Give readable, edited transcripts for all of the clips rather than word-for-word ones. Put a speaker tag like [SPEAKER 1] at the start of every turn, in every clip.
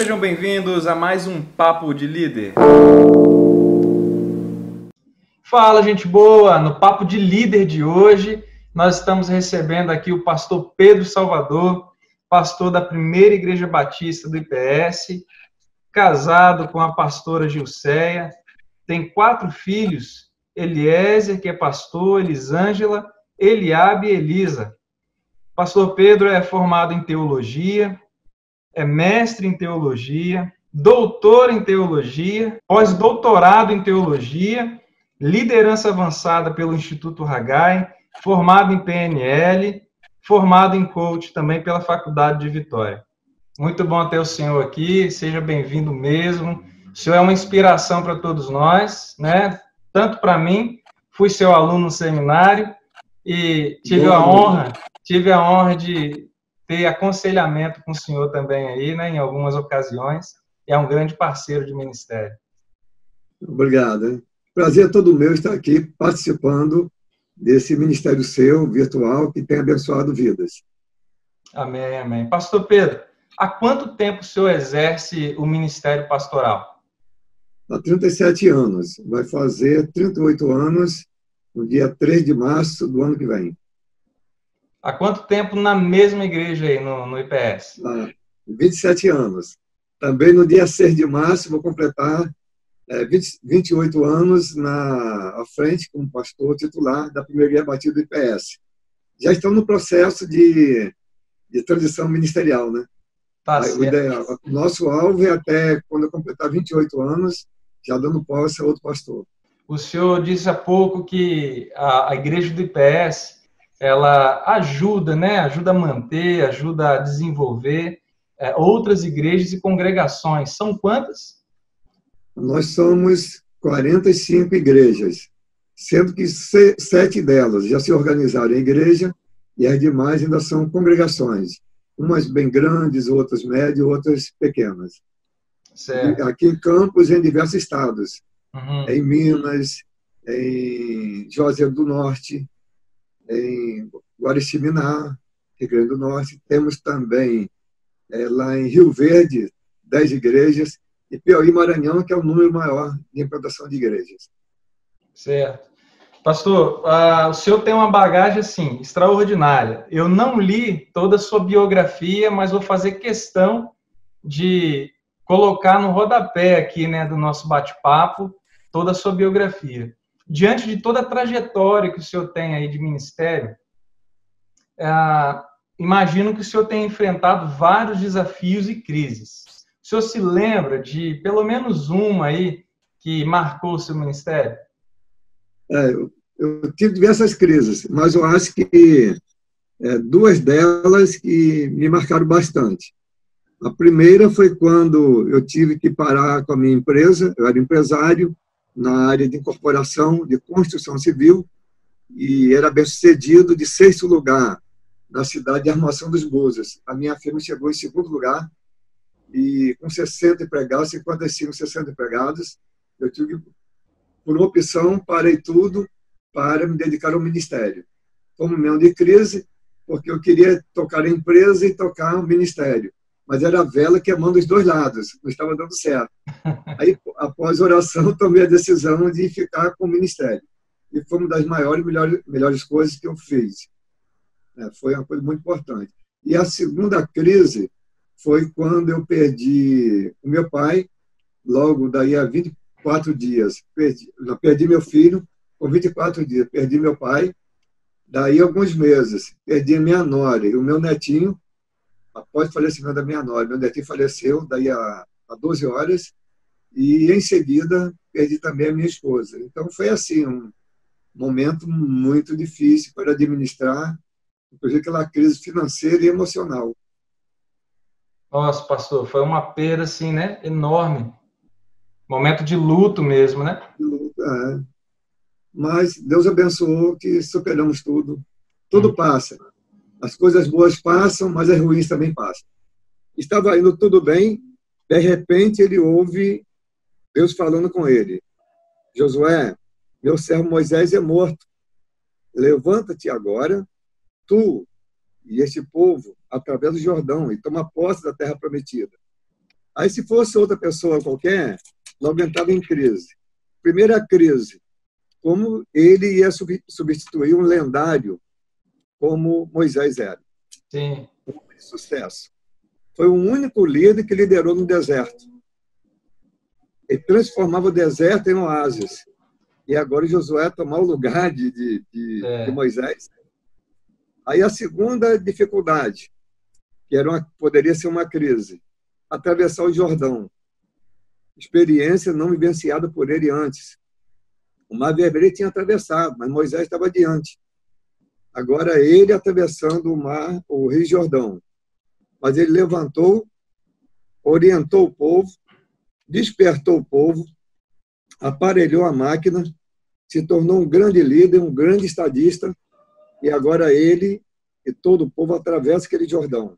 [SPEAKER 1] Sejam bem-vindos a mais um Papo de Líder. Fala, gente boa! No Papo de Líder de hoje, nós estamos recebendo aqui o pastor Pedro Salvador, pastor da Primeira Igreja Batista do IPS, casado com a pastora Gilceia, tem 4 filhos, Eliezer, que é pastor, Elisângela, Eliabe e Elisa. Pastor Pedro é formado em teologia, é mestre em teologia, doutor em teologia, pós-doutorado em teologia, liderança avançada pelo Instituto Haggai, formado em PNL, formado em coach também pela Faculdade de Vitória. Muito bom ter o senhor aqui, seja bem-vindo mesmo. O senhor é uma inspiração para todos nós, né? Tanto para mim, fui seu aluno no seminário e tive a honra de ter aconselhamento com o senhor também aí, né, em algumas ocasiões. É um grande parceiro de ministério.
[SPEAKER 2] Obrigado. Prazer é todo meu estar aqui participando desse ministério seu, virtual, que tem abençoado vidas.
[SPEAKER 1] Amém, amém. Pastor Pedro, há quanto tempo o senhor exerce o ministério pastoral?
[SPEAKER 2] Há 37 anos. Vai fazer 38 anos no dia 3 de março do ano que vem.
[SPEAKER 1] Há quanto tempo na mesma igreja aí, no IPS?
[SPEAKER 2] Há 27 anos. Também no dia 6 de março vou completar 28 anos à frente como pastor titular da Primeira Igreja Batista do IPS. Já estamos no processo de transição ministerial, né?
[SPEAKER 1] Tá certo.
[SPEAKER 2] O nosso alvo é até quando eu completar 28 anos, já dando posse a outro pastor.
[SPEAKER 1] O senhor disse há pouco que a igreja do IPS ela ajuda, né? Ajuda a manter, ajuda a desenvolver outras igrejas e congregações. São quantas?
[SPEAKER 2] Nós somos 45 igrejas, sendo que 7 delas já se organizaram em igreja e as demais ainda são congregações. Umas bem grandes, outras médias, outras pequenas.
[SPEAKER 1] Certo.
[SPEAKER 2] Aqui em Campos, em diversos estados.
[SPEAKER 1] Uhum.
[SPEAKER 2] Em Minas, em Juazeiro do Norte, em Guariciminá, Rio Grande do Norte. Temos também lá em Rio Verde, 10 igrejas, e Piauí, Maranhão, que é o número maior de implantação de igrejas.
[SPEAKER 1] Certo. Pastor, o senhor tem uma bagagem, assim, extraordinária. Eu não li toda a sua biografia, mas vou fazer questão de colocar no rodapé aqui, né, do nosso bate-papo, toda a sua biografia. Diante de toda a trajetória que o senhor tem aí de ministério, imagino que o senhor tenha enfrentado vários desafios e crises. O senhor se lembra de pelo menos uma aí que marcou o seu ministério?
[SPEAKER 2] Eu tive diversas crises, mas eu acho que 2 delas que me marcaram bastante. A primeira foi quando eu tive que parar com a minha empresa. Eu era empresário na área de incorporação, de construção civil, e era bem-sucedido de 6º lugar na cidade de Armação dos Búzios. A minha firma chegou em 2º lugar, e com 60 empregados, 55, 60 empregados, eu tive, por uma opção, parei tudo para me dedicar ao ministério. Foi um momento de crise, porque eu queria tocar a empresa e tocar o ministério. Mas era a vela queimando os 2 lados, não estava dando certo. Aí, após oração, tomei a decisão de ficar com o ministério. E foi uma das maiores e melhores coisas que eu fiz. Foi uma coisa muito importante. E a segunda crise foi quando eu perdi o meu pai, logo daí a 24 dias. Perdi meu filho, com 24 dias, perdi meu pai. Daí, alguns meses, perdi a minha nora e o meu netinho, após o falecimento da minha nora. Meu netinho faleceu daí a 12 horas e, em seguida, perdi também a minha esposa. Então, foi assim, um momento muito difícil para administrar, inclusive aquela crise financeira e emocional.
[SPEAKER 1] Nossa, pastor, foi uma perda, assim, né, enorme. Momento de luto mesmo, né?
[SPEAKER 2] Mas Deus abençoou que superamos tudo. Tudo passa. As coisas boas passam, mas as ruins também passam. Estava indo tudo bem, de repente ele ouve Deus falando com ele: Josué, meu servo Moisés é morto. Levanta-te agora, tu e este povo, através do Jordão, e toma posse da terra prometida. Aí, se fosse outra pessoa qualquer, não entrava em crise. Primeira crise, como ele ia substituir um lendário como Moisés era.
[SPEAKER 1] Sim.
[SPEAKER 2] Sucesso. Foi o único líder que liderou no deserto. Ele transformava o deserto em oásis. E agora Josué tomar o lugar de Moisés. Aí a segunda dificuldade, que poderia ser uma crise, atravessar o Jordão. Experiência não vivenciada por ele antes. O Mar Vermelho tinha atravessado, mas Moisés estava adiante. Agora ele atravessando o Rio Jordão. Mas ele levantou, orientou o povo, despertou o povo, aparelhou a máquina, se tornou um grande líder, um grande estadista, e agora ele e todo o povo atravessam aquele Jordão.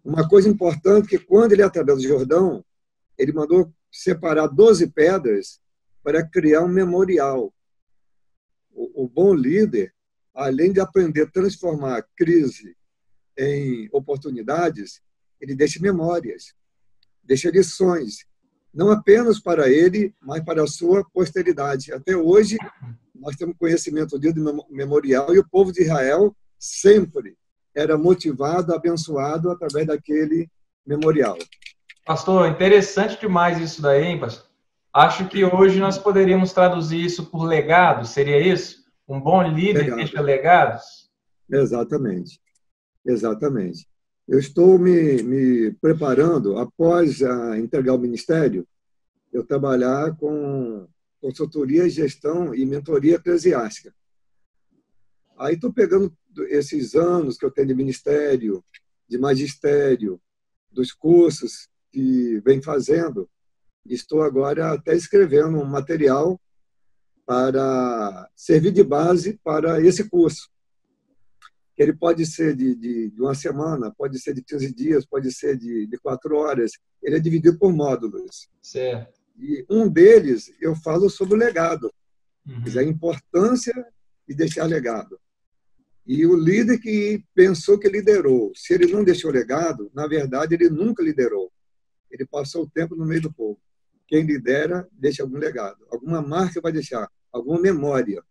[SPEAKER 2] Uma coisa importante é que quando ele atravessa o Jordão, ele mandou separar 12 pedras para criar um memorial. O bom líder, além de aprender a transformar a crise em oportunidades, ele deixa memórias, deixa lições, não apenas para ele, mas para a sua posteridade. Até hoje, nós temos conhecimento do memorial e o povo de Israel sempre era motivado, abençoado através daquele memorial.
[SPEAKER 1] Pastor, interessante demais isso daí, hein, pastor? Acho que hoje nós poderíamos traduzir isso por legado, seria isso? Um bom líder deixa legados?
[SPEAKER 2] Exatamente. Exatamente. Eu estou me preparando, após entregar o ministério, eu trabalhar com consultoria, gestão e mentoria eclesiástica. Aí estou pegando esses anos que eu tenho de ministério, de magistério, dos cursos que vem fazendo, estou agora até escrevendo um material para servir de base para esse curso. Ele pode ser de uma semana, pode ser de 15 dias, pode ser de 4 horas. Ele é dividido por módulos.
[SPEAKER 1] Certo.
[SPEAKER 2] E um deles, eu falo sobre o legado.
[SPEAKER 1] Uhum.
[SPEAKER 2] A importância de deixar legado. E o líder que pensou que liderou, se ele não deixou legado, na verdade, ele nunca liderou. Ele passou o tempo no meio do povo. Quem lidera, deixa algum legado. Alguma marca vai deixar, alguma memória.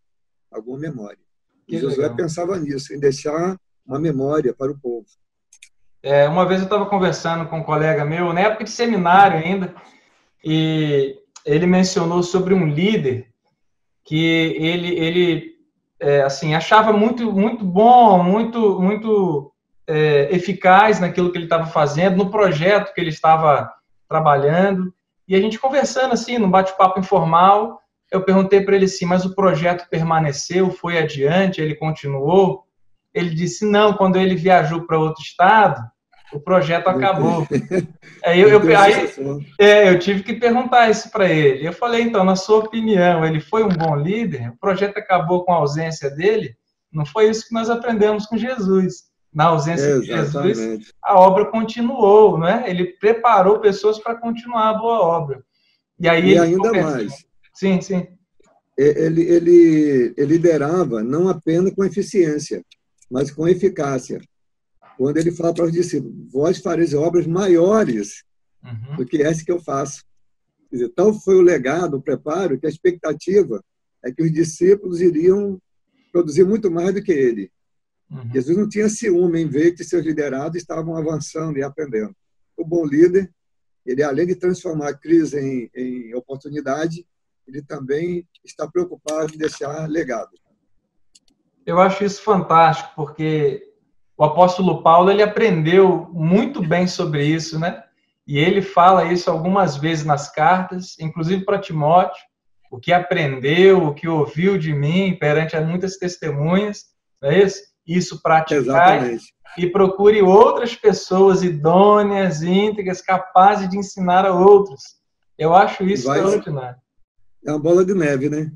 [SPEAKER 2] Alguma memória. E Josué pensava nisso, em deixar uma memória para o povo.
[SPEAKER 1] Uma vez eu estava conversando com um colega meu, na época de seminário ainda, e ele mencionou sobre um líder que ele assim, achava muito bom, muito eficaz naquilo que ele estava fazendo, no projeto que ele estava trabalhando. E a gente conversando assim, num bate-papo informal, eu perguntei para ele assim, mas o projeto permaneceu, foi adiante, ele continuou? Ele disse, não, quando ele viajou para outro estado, o projeto acabou. Aí eu tive que perguntar isso para ele. Eu falei, então, na sua opinião, ele foi um bom líder? O projeto acabou com a ausência dele? Não foi isso que nós aprendemos com Jesus. Na ausência de Jesus, a obra continuou, né? Ele preparou pessoas para continuar a boa obra. E aí
[SPEAKER 2] ainda mais.
[SPEAKER 1] Sim, sim.
[SPEAKER 2] Ele liderava não apenas com eficiência, mas com eficácia. Quando ele fala para os discípulos, vós fareis obras maiores do que essa que eu faço. Quer dizer, tal foi o legado, o preparo, que a expectativa é que os discípulos iriam produzir muito mais do que ele. Jesus não tinha ciúme em ver que seus liderados estavam avançando e aprendendo. O bom líder, ele além de transformar a crise em oportunidade, ele também está preocupado em deixar legado.
[SPEAKER 1] Eu acho isso fantástico, porque o apóstolo Paulo ele aprendeu muito bem sobre isso, né? E ele fala isso algumas vezes nas cartas, inclusive para Timóteo, o que aprendeu, o que ouviu de mim perante muitas testemunhas, não é isso? Isso praticai e procure outras pessoas idôneas, íntegras, capazes de ensinar a outros. Eu acho isso extraordinário.
[SPEAKER 2] É uma bola de neve, né?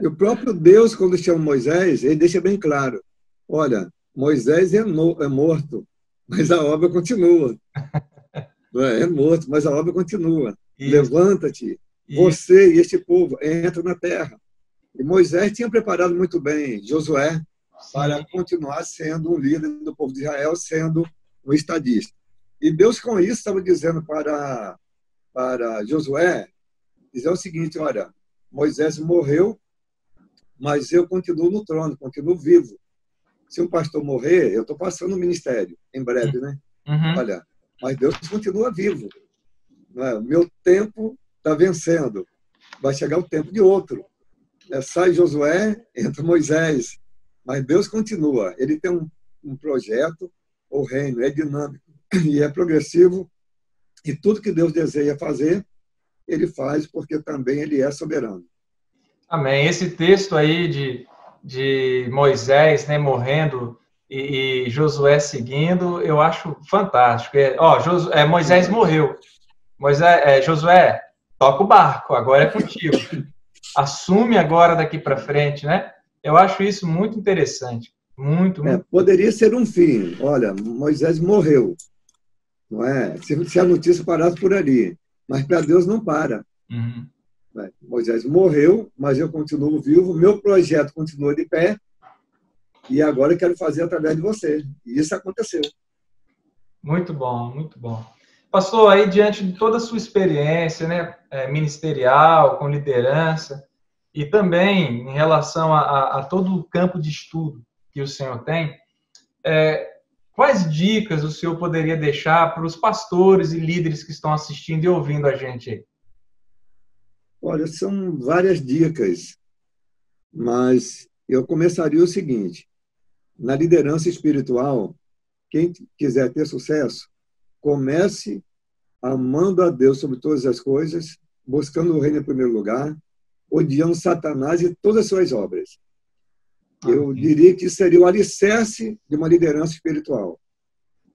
[SPEAKER 2] E o próprio Deus, quando chama Moisés, ele deixa bem claro, olha, Moisés é morto, mas a obra continua. É morto, mas a obra continua. Levanta-te, você e este povo, entra na terra. E Moisés tinha preparado muito bem Josué para continuar sendo um líder do povo de Israel, sendo um estadista. E Deus, com isso, estava dizendo para Josué, dizer o seguinte, olha, Moisés morreu, mas eu continuo no trono, continuo vivo. Se um pastor morrer, eu estou passando o ministério, em breve, né?
[SPEAKER 1] Uhum.
[SPEAKER 2] Olha, mas Deus continua vivo. Não é? O meu tempo está vencendo. Vai chegar o tempo de outro. Sai Josué, entra Moisés. Mas Deus continua. Ele tem um projeto, o reino é dinâmico e é progressivo, e tudo que Deus deseja fazer, ele faz, porque também ele é soberano.
[SPEAKER 1] Amém. Esse texto aí de Moisés, né, morrendo e Josué seguindo, eu acho fantástico. Moisés morreu. Josué, toca o barco, agora é contigo. Assume agora daqui para frente, né? Eu acho isso muito interessante. Muito.
[SPEAKER 2] Poderia ser um fim. Olha, Moisés morreu. Não é? Se a notícia parasse por ali. Mas para Deus não para.
[SPEAKER 1] Uhum.
[SPEAKER 2] Moisés morreu, mas eu continuo vivo, meu projeto continua de pé, e agora eu quero fazer através de você. E isso aconteceu.
[SPEAKER 1] Muito bom, muito bom. Pastor, aí diante de toda a sua experiência, né, ministerial, com liderança, e também em relação a todo o campo de estudo que o senhor tem, quais dicas o senhor poderia deixar para os pastores e líderes que estão assistindo e ouvindo a gente aí?
[SPEAKER 2] Olha, são várias dicas, mas eu começaria o seguinte: na liderança espiritual, quem quiser ter sucesso, comece amando a Deus sobre todas as coisas, buscando o reino em primeiro lugar, odiando Satanás e todas as suas obras. Eu diria que isso seria o alicerce de uma liderança espiritual.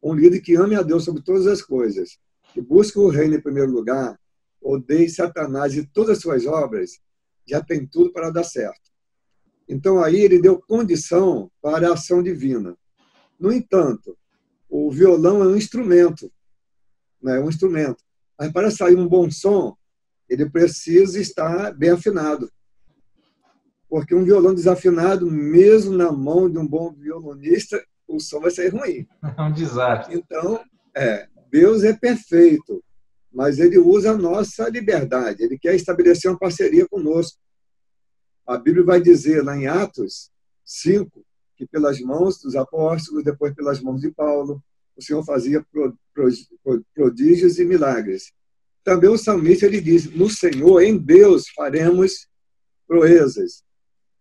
[SPEAKER 2] Um líder que ame a Deus sobre todas as coisas, que busque o reino em primeiro lugar, odeie Satanás e todas as suas obras, já tem tudo para dar certo. Então, aí ele deu condição para a ação divina. No entanto, o violão é um instrumento, né? Um instrumento. Mas para sair um bom som, ele precisa estar bem afinado. Porque um violão desafinado, mesmo na mão de um bom violonista, o som vai sair ruim.
[SPEAKER 1] É um desastre.
[SPEAKER 2] Então, Deus é perfeito, mas ele usa a nossa liberdade. Ele quer estabelecer uma parceria conosco. A Bíblia vai dizer lá em Atos 5, que pelas mãos dos apóstolos, depois pelas mãos de Paulo, o Senhor fazia prodígios e milagres. Também o salmista ele diz: no Senhor, em Deus, faremos proezas.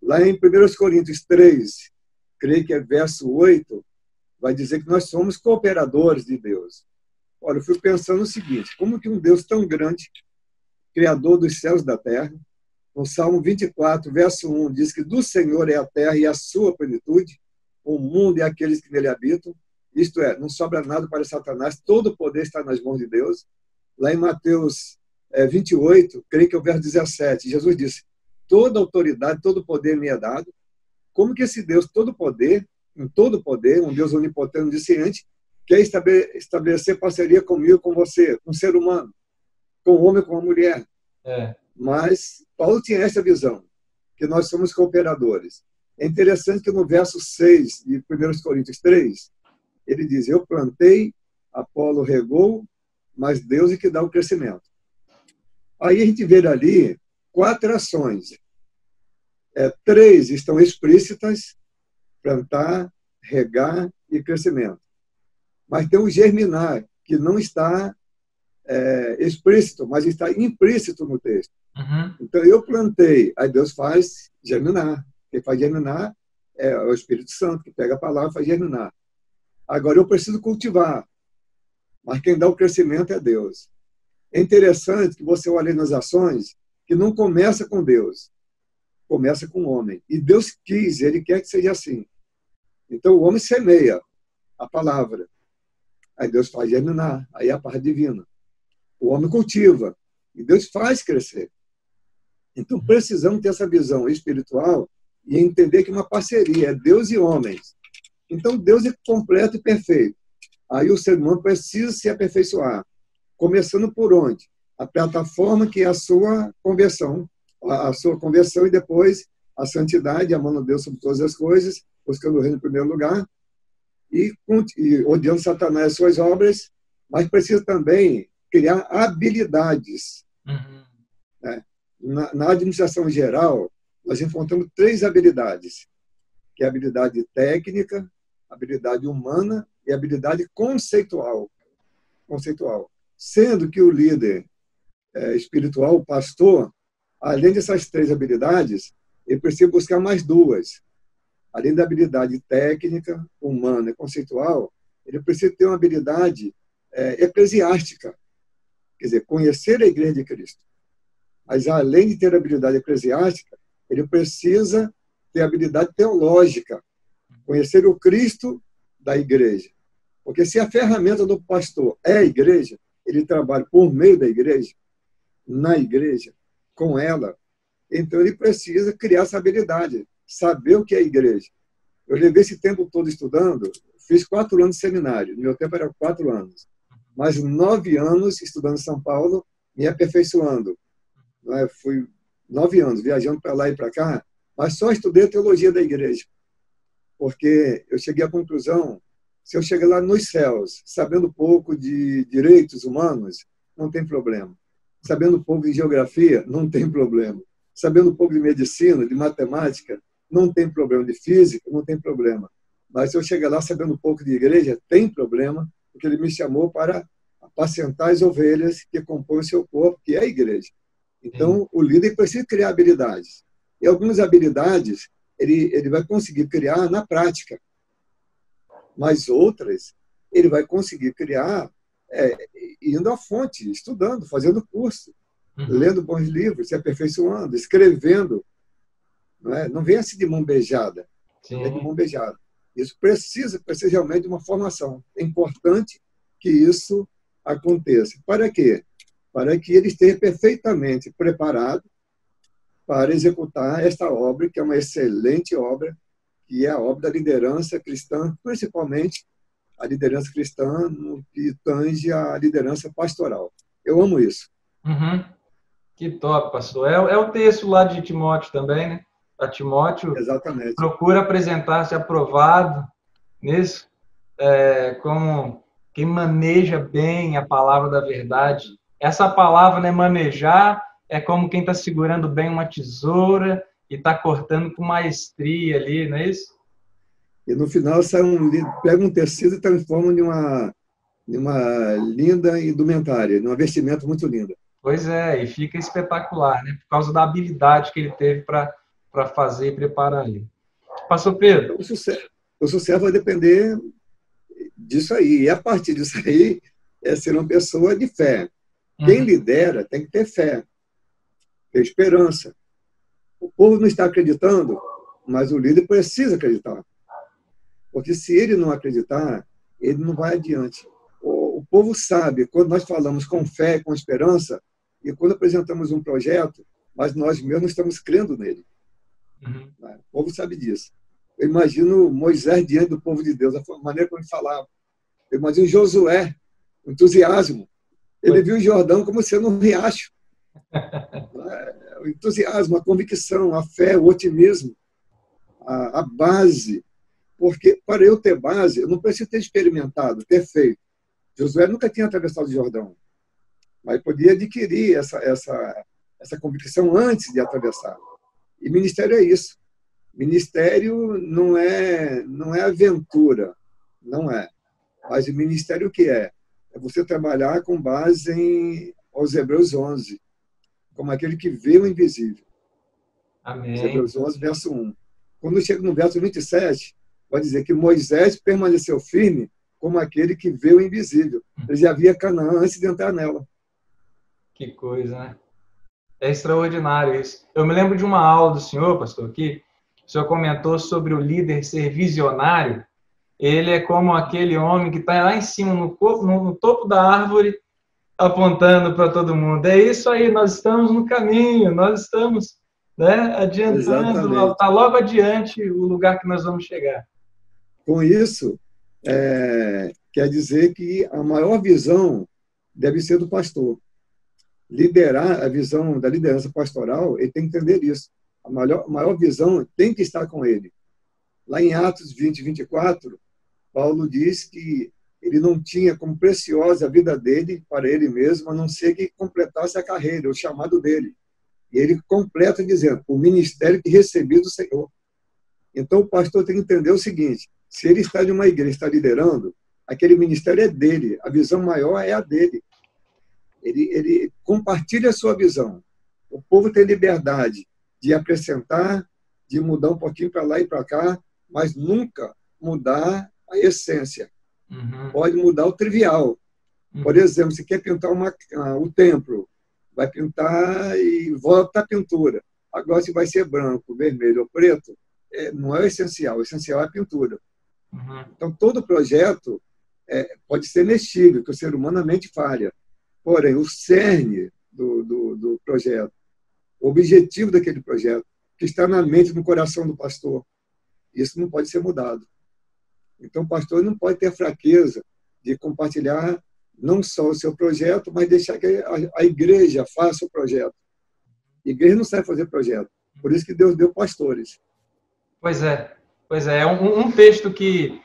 [SPEAKER 2] Lá em 1 Coríntios 3, creio que é verso 8, vai dizer que nós somos cooperadores de Deus. Olha, eu fico pensando o seguinte: como que um Deus tão grande, criador dos céus e da terra, no Salmo 24, verso 1, diz que do Senhor é a terra e a sua plenitude, o mundo e aqueles que nele habitam, isto é, não sobra nada para Satanás, todo o poder está nas mãos de Deus. Lá em Mateus 28, creio que é o verso 17, Jesus disse: toda autoridade, todo poder me é dado. Como que esse Deus todo poder, em todo poder, um Deus onipotente, onisciente, quer estabelecer parceria comigo, com você, com o ser humano, com o homem, com a mulher? Mas Paulo tinha essa visão, que nós somos cooperadores. É interessante que no verso 6 de 1 Coríntios 3, ele diz: eu plantei, Apolo regou, mas Deus é que dá o crescimento. Aí a gente vê ali 4 ações. 3 estão explícitas: plantar, regar e crescimento. Mas tem o germinar, que não está explícito, mas está implícito no texto.
[SPEAKER 1] Uhum.
[SPEAKER 2] Então, eu plantei, aí Deus faz germinar. Quem faz germinar é o Espírito Santo, que pega a palavra e faz germinar. Agora, eu preciso cultivar, mas quem dá o crescimento é Deus. É interessante que você olhe nas ações que não começa com Deus, começa com o homem. E Deus quis, Ele quer que seja assim. Então, o homem semeia a palavra. Aí Deus faz germinar, aí é a parte divina. O homem cultiva, e Deus faz crescer. Então, precisamos ter essa visão espiritual e entender que uma parceria é Deus e homens. Então, Deus é completo e perfeito. Aí o ser humano precisa se aperfeiçoar. Começando por onde? A plataforma que é a sua conversão e depois a santidade, amando a Deus sobre todas as coisas, buscando o reino em primeiro lugar, e odiando Satanás e suas obras, mas precisa também criar habilidades.
[SPEAKER 1] Uhum.
[SPEAKER 2] Né? Na administração geral, nós encontramos 3 habilidades, que é a habilidade técnica, a habilidade humana e a habilidade conceitual. Sendo que o líder espiritual, o pastor, além dessas 3 habilidades, ele precisa buscar mais 2. Além da habilidade técnica, humana e conceitual, ele precisa ter uma habilidade eclesiástica, quer dizer, conhecer a Igreja de Cristo. Mas, além de ter habilidade eclesiástica, ele precisa ter habilidade teológica, conhecer o Cristo da Igreja. Porque se a ferramenta do pastor é a Igreja, ele trabalha por meio da Igreja, na Igreja, com ela, então ele precisa criar essa habilidade, saber o que é a Igreja. Eu levei esse tempo todo estudando, fiz 4 anos de seminário, no meu tempo era 4 anos, mas 9 anos estudando em São Paulo, me aperfeiçoando. Fui 9 anos viajando para lá e para cá, mas só estudei a teologia da Igreja, porque eu cheguei à conclusão, se eu chegar lá nos céus, sabendo pouco de direitos humanos, não tem problema. Sabendo pouco de geografia, não tem problema. Sabendo pouco de medicina, de matemática, não tem problema. De física, não tem problema. Mas se eu chegar lá sabendo pouco de igreja, tem problema, porque ele me chamou para apacentar as ovelhas que compõem o seu corpo, que é a igreja. Então, o líder precisa criar habilidades. E algumas habilidades ele vai conseguir criar na prática. Mas outras, ele vai conseguir criar indo à fonte, estudando, fazendo curso, lendo bons livros, se aperfeiçoando, escrevendo. Não vem assim de mão beijada. Sim. É de mão beijada. Isso precisa realmente de uma formação. É importante que isso aconteça. Para quê? Para que ele esteja perfeitamente preparado para executar esta obra, que é uma excelente obra, que é a obra da liderança cristã, principalmente a liderança cristã no que tange a liderança pastoral. Eu amo isso.
[SPEAKER 1] Uhum. Que top, pastor. É o texto lá de Timóteo também, né? A Timóteo
[SPEAKER 2] Exatamente.
[SPEAKER 1] Procura apresentar-se aprovado nisso, como quem maneja bem a palavra da verdade. Essa palavra, né, manejar, é como quem está segurando bem uma tesoura e está cortando com maestria ali, não é isso?
[SPEAKER 2] E no final pega um tecido e transforma em uma linda indumentária, num vestimento muito lindo.
[SPEAKER 1] Pois é, e fica espetacular, né? Por causa da habilidade que ele teve para fazer e preparar ali. Pastor Pedro.
[SPEAKER 2] Então, o sucesso vai depender disso aí. E a partir disso aí, é ser uma pessoa de fé. Quem lidera tem que ter fé, ter esperança. O povo não está acreditando, mas o líder precisa acreditar. Porque se ele não acreditar, ele não vai adiante. O povo sabe, quando nós falamos com fé, com esperança, e quando apresentamos um projeto, mas nós mesmos estamos crendo nele. O povo sabe disso. Eu imagino Moisés diante do povo de Deus, a maneira como ele falava. Eu imagino Josué, o entusiasmo. Ele viu o Jordão como sendo um riacho. O entusiasmo, a convicção, a fé, o otimismo, a base. Porque para eu ter base, eu não preciso ter experimentado, ter feito. Josué nunca tinha atravessado o Jordão, mas podia adquirir essa convicção antes de atravessar. E ministério é isso. Ministério não é aventura, não é. Mas o ministério o que é? É você trabalhar com base aos Hebreus 11, como aquele que vê o invisível.
[SPEAKER 1] Amém.
[SPEAKER 2] Os Hebreus 11, verso 1. Quando chega no verso 27, vai dizer que Moisés permaneceu firme como aquele que vê o invisível. Ele já via Canaã antes de entrar nela.
[SPEAKER 1] Que coisa, né? É extraordinário isso. Eu me lembro de uma aula do senhor, pastor, que o senhor comentou sobre o líder ser visionário. Ele é como aquele homem que está lá em cima, no topo da árvore, apontando para todo mundo. É isso aí, nós estamos no caminho, nós estamos, né, adiantando, está logo adiante o lugar que nós vamos chegar.
[SPEAKER 2] Com isso, quer dizer que a maior visão deve ser do pastor. Liderar a visão da liderança pastoral, ele tem que entender isso. A maior visão tem que estar com ele. Lá em Atos 20, 24, Paulo diz que ele não tinha como preciosa a vida dele para ele mesmo, a não ser que completasse a carreira, o chamado dele. E ele completa dizendo, o ministério que recebi do Senhor. Então, o pastor tem que entender o seguinte, se ele está em uma igreja, está liderando, aquele ministério é dele, a visão maior é a dele. Ele compartilha a sua visão. O povo tem liberdade de acrescentar, de mudar um pouquinho para lá e para cá, mas nunca mudar a essência.
[SPEAKER 1] Uhum.
[SPEAKER 2] Pode mudar o trivial. Por exemplo, se quer pintar o templo, vai pintar e volta a pintura. Agora, se vai ser branco, vermelho ou preto, não é o essencial é a pintura.
[SPEAKER 1] Uhum.
[SPEAKER 2] Então, todo projeto pode ser mexível, que o ser humano a mente falha. Porém, o cerne do projeto, o objetivo daquele projeto, que está na mente, no coração do pastor, isso não pode ser mudado. Então, o pastor não pode ter fraqueza de compartilhar não só o seu projeto, mas deixar que a igreja faça o projeto. A igreja não sabe fazer projeto. Por isso que Deus deu pastores.
[SPEAKER 1] Pois é. É um texto que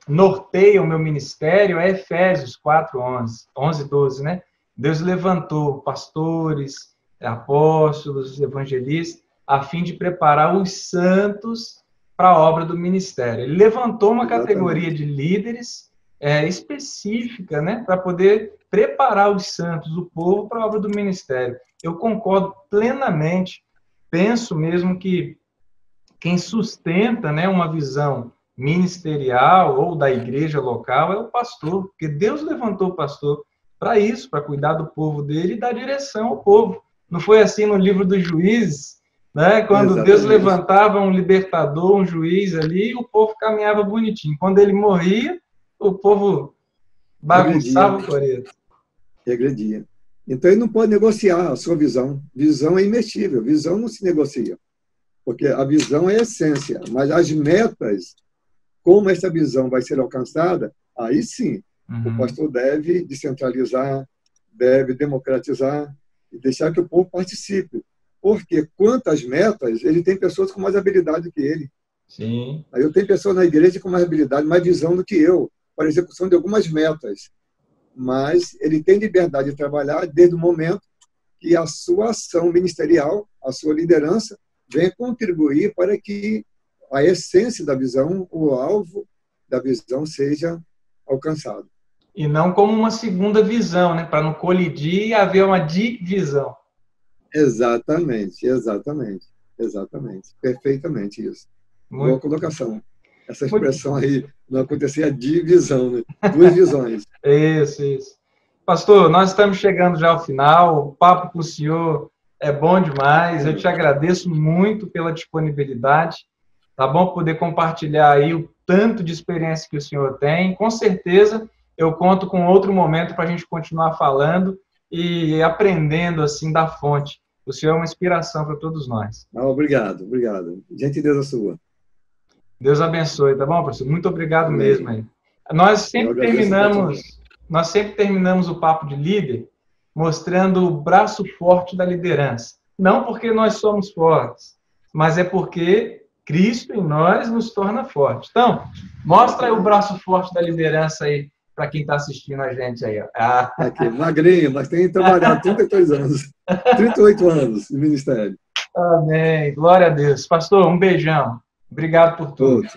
[SPEAKER 1] norteia o meu ministério é Efésios 4:11, 11:12, né? Deus levantou pastores, apóstolos, evangelistas, a fim de preparar os santos para a obra do ministério. Ele levantou uma categoria de líderes específica, né, para poder preparar os santos, o povo, para a obra do ministério. Eu concordo plenamente, penso mesmo que quem sustenta, né, uma visão ministerial ou da igreja local é o pastor, porque Deus levantou o pastor para isso, para cuidar do povo dele e dar direção ao povo. Não foi assim no livro dos Juízes, né? Quando Exatamente. Deus levantava um libertador, um juiz ali, o povo caminhava bonitinho. Quando ele morria, o povo bagunçava o coreto.
[SPEAKER 2] Regredia. Então, ele não pode negociar a sua visão. Visão é imexível, visão não se negocia. Porque a visão é a essência, mas as metas, como essa visão vai ser alcançada, aí sim, o pastor deve descentralizar, deve democratizar e deixar que o povo participe. Porque, quanto às metas, ele tem pessoas com mais habilidade que ele.
[SPEAKER 1] Sim.
[SPEAKER 2] Aí eu tenho pessoas na igreja com mais habilidade, mais visão do que eu, para a execução de algumas metas. Mas ele tem liberdade de trabalhar desde o momento que a sua ação ministerial, a sua liderança, venha contribuir para que a essência da visão, o alvo da visão seja alcançado.
[SPEAKER 1] E não como uma segunda visão, né? Para não colidir e haver uma divisão.
[SPEAKER 2] Exatamente. Perfeitamente isso. Boa colocação. Essa expressão aí, não acontecer a divisão, né? Duas visões.
[SPEAKER 1] Isso. Pastor, nós estamos chegando já ao final, o papo com o senhor é bom demais, eu te agradeço muito pela disponibilidade, tá bom? Poder compartilhar aí o tanto de experiência que o senhor tem, com certeza eu conto com outro momento para a gente continuar falando e aprendendo assim da fonte. O senhor é uma inspiração para todos nós.
[SPEAKER 2] Obrigado. Gentileza sua.
[SPEAKER 1] Deus abençoe, tá bom, professor? Muito obrigado mesmo aí. Nós sempre terminamos o Papo de Líder mostrando o braço forte da liderança. Não porque nós somos fortes, mas é porque Cristo em nós nos torna fortes. Então, mostra aí o braço forte da liderança aí para quem está assistindo a gente aí.
[SPEAKER 2] Aqui, magrinho, mas tem trabalhado 32 anos, 38 anos de ministério.
[SPEAKER 1] Amém. Glória a Deus. Pastor, um beijão. Obrigado por tudo.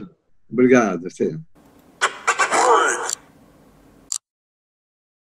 [SPEAKER 2] Obrigado, você.